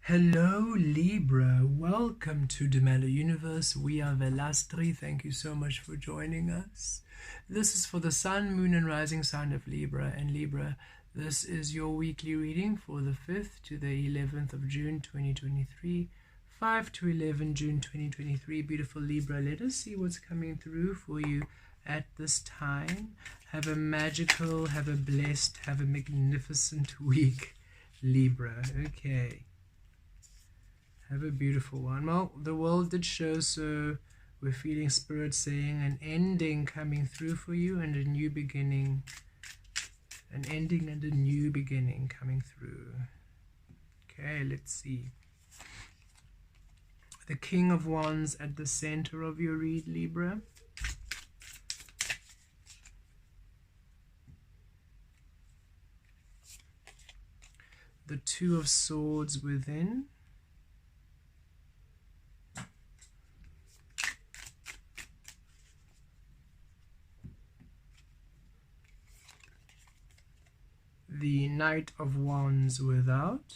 Hello Libra, welcome to the Mellow Universe. We are Velastri. Thank you so much for joining us. This is for the Sun, Moon and Rising sign of Libra. And Libra, this is your weekly reading for the 5th to the 11th of June 2023. 5 to 11 June 2023. Beautiful Libra, let us see what's coming through for you at this time. Have a magical, have a blessed, have a magnificent week, Libra. Okay. Have a beautiful one. Well, the world did show, so we're feeling Spirit saying an ending coming through for you and a new beginning. An ending and a new beginning coming through. Okay, let's see. The King of Wands at the center of your read, Libra. The Two of Swords within. The Knight of Wands without.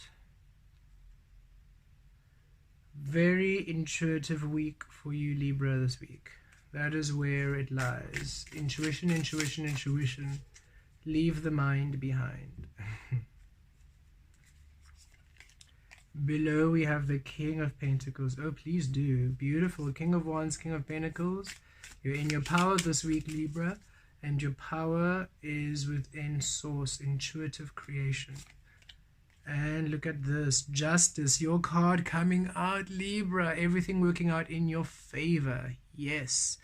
Very intuitive week for you, Libra, this week. That is where it lies. Intuition, intuition, intuition. Leave the mind behind. Below we have the King of Pentacles. Oh, please do. Beautiful. King of Wands, King of Pentacles. You're in your power this week, Libra. And your power is within Source, intuitive creation. And look at this, Justice, your card coming out, Libra. Everything working out in your favor. Yes.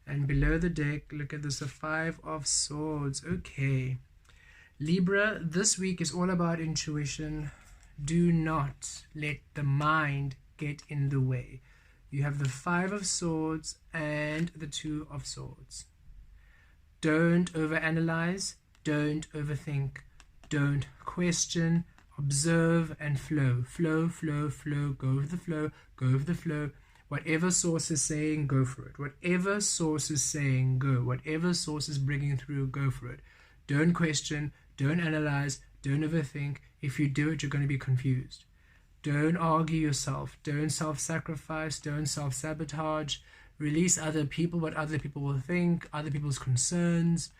And below the deck, look at this, the Five of Swords. Okay. Libra, this week is all about intuition. Do not let the mind get in the way. You have the Five of Swords and the Two of Swords. Don't overanalyze, don't overthink, don't question, observe and flow. Flow, flow, flow, go with the flow, go with the flow. Whatever Source is saying, go for it. Whatever Source is saying, go. Whatever Source is bringing through, go for it. Don't question, don't analyze, don't overthink. If you do it, you're going to be confused. Don't argue yourself, don't self-sacrifice, don't self-sabotage. Release other people, what other people will think, other people's concerns.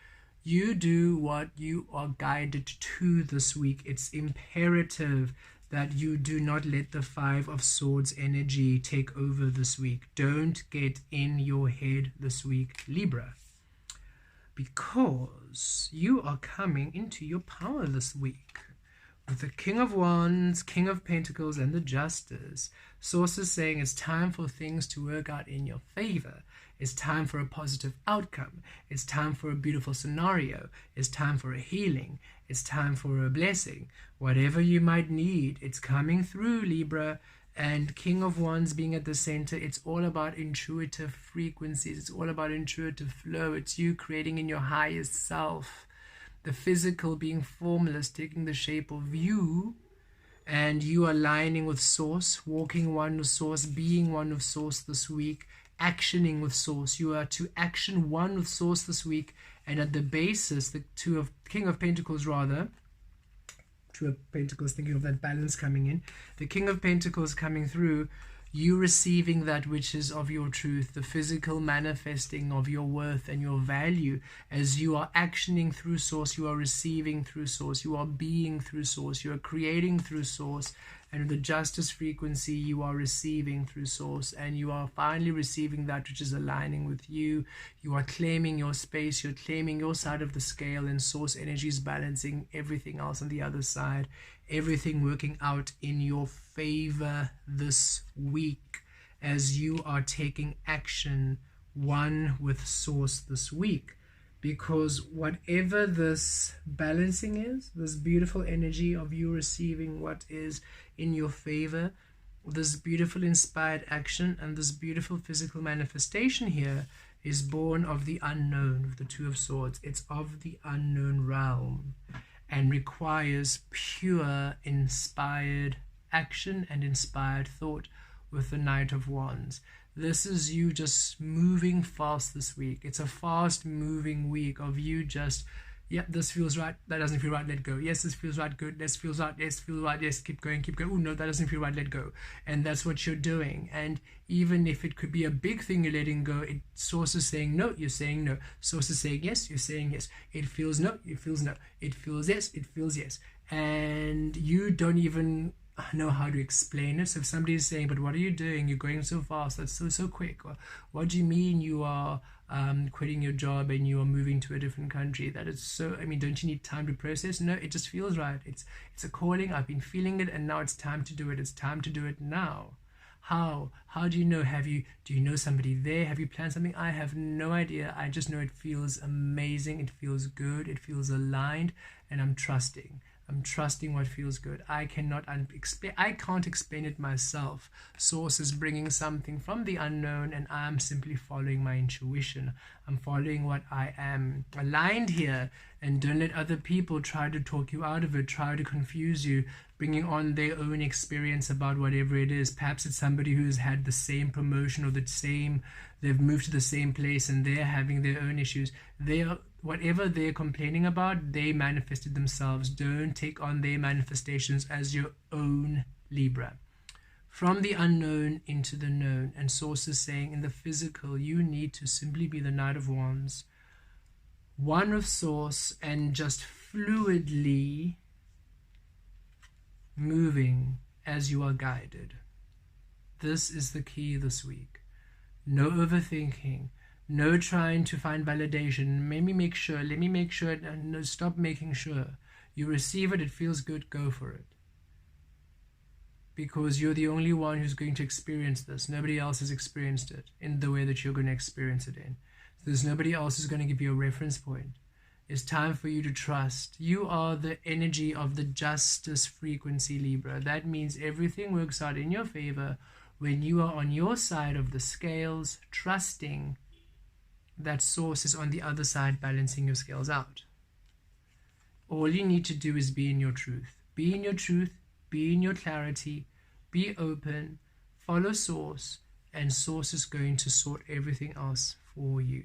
You do what you are guided to this week. It's imperative that you do not let the Five of Swords energy take over this week. Don't get in your head this week, Libra, because you are coming into your power this week. With the King of Wands, King of Pentacles, and the Justice, Source is saying it's time for things to work out in your favor. It's time for a positive outcome. It's time for a beautiful scenario. It's time for a healing. It's time for a blessing. Whatever you might need, it's coming through, Libra. And King of Wands being at the center, it's all about intuitive frequencies. It's all about intuitive flow. It's you creating in your highest self. The physical being formless, taking the shape of you, and you aligning with Source, walking one with Source, being one with Source this week, actioning with Source. You are to action one with Source this week, and at the basis, the King of Pentacles rather, Two of Pentacles, thinking of that balance coming in, the King of Pentacles coming through, you receiving that which is of your truth, the physical manifesting of your worth and your value. As you are actioning through Source, you are receiving through Source, you are being through Source, you are creating through Source, and with the Justice frequency, you are receiving through Source, and you are finally receiving that which is aligning with you. You are claiming your space, you're claiming your side of the scale, and Source energy is balancing everything else on the other side. Everything working out in your favor this week as you are taking action one with Source this week. Because whatever this balancing is, this beautiful energy of you receiving what is in your favor, this beautiful inspired action and this beautiful physical manifestation here is born of the unknown, of the Two of Swords. It's of the unknown realm, and requires pure inspired action and inspired thought with the Knight of Wands. This is you just moving fast this week. It's a fast moving week of you just Yeah, this feels right. That doesn't feel right. Let go. Yes, this feels right. Good. This feels right. Yes, feels right. Yes, keep going. Keep going. Oh no, that doesn't feel right. Let go. And that's what you're doing. And even if it could be a big thing you're letting go, it source is saying no. You're saying no. Source is saying yes. You're saying yes. It feels no. It feels no. It feels yes. It feels yes. And you don't even know how to explain it. So if somebody is saying, "But what are you doing? You're going so fast. That's so quick." Or, what do you mean you are quitting your job and you are moving to a different country? That is so, I mean, don't you need time to process? No, it just feels right. It's a calling. I've been feeling it, and now it's time to do it. It's time to do it now. How do you know? Do you know somebody there? Have you planned something? I have no idea. I just know it feels amazing. It feels good. It feels aligned, and I'm trusting what feels good. I can't explain it myself. Source is bringing something from the unknown, and I'm simply following my intuition. I'm following what I am aligned here, and don't let other people try to talk you out of it, try to confuse you, bringing on their own experience about whatever it is. Perhaps it's somebody who's had the same promotion or they've moved to the same place and they're having their own issues. Whatever they're complaining about, they manifested themselves. Don't take on their manifestations as your own, Libra. From the unknown into the known. And Source is saying in the physical, you need to simply be the Knight of Wands, one with Source, and just fluidly moving as you are guided. This is the key this week. No overthinking. No trying to find validation. Let me make sure. No, stop making sure. You receive it. It feels good. Go for it. Because you're the only one who's going to experience this. Nobody else has experienced it in the way that you're going to experience it in. So there's nobody else who's going to give you a reference point. It's time for you to trust. You are the energy of the justice frequency, Libra. That means everything works out in your favor when you are on your side of the scales, trusting that Source is on the other side, balancing your scales out. All you need to do is be in your truth. Be in your truth, be in your clarity, be open, follow Source, and Source is going to sort everything else for you.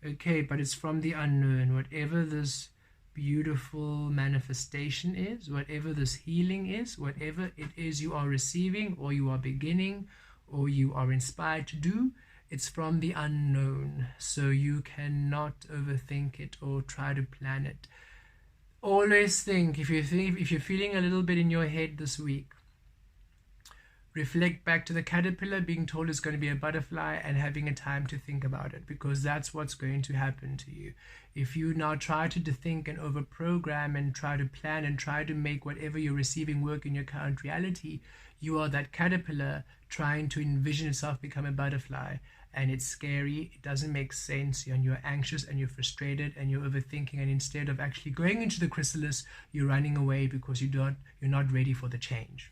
Okay, but it's from the unknown. Whatever this beautiful manifestation is, whatever this healing is, whatever it is you are receiving or you are beginning or you are inspired to do, it's from the unknown, so you cannot overthink it or try to plan it. Always think, if you're feeling a little bit in your head this week, reflect back to the caterpillar being told it's going to be a butterfly and having a time to think about it, because that's what's going to happen to you. If you now try to think and overprogram and try to plan and try to make whatever you're receiving work in your current reality, you are that caterpillar trying to envision itself become a butterfly. And it's scary, it doesn't make sense, and you're anxious and you're frustrated and you're overthinking, and instead of actually going into the chrysalis, you're running away because you're not ready for the change.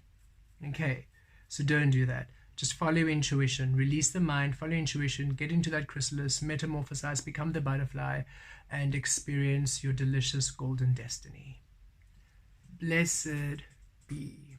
Okay, so don't do that. Just follow your intuition, release the mind, follow intuition, get into that chrysalis, metamorphosize, become the butterfly, and experience your delicious golden destiny. Blessed be.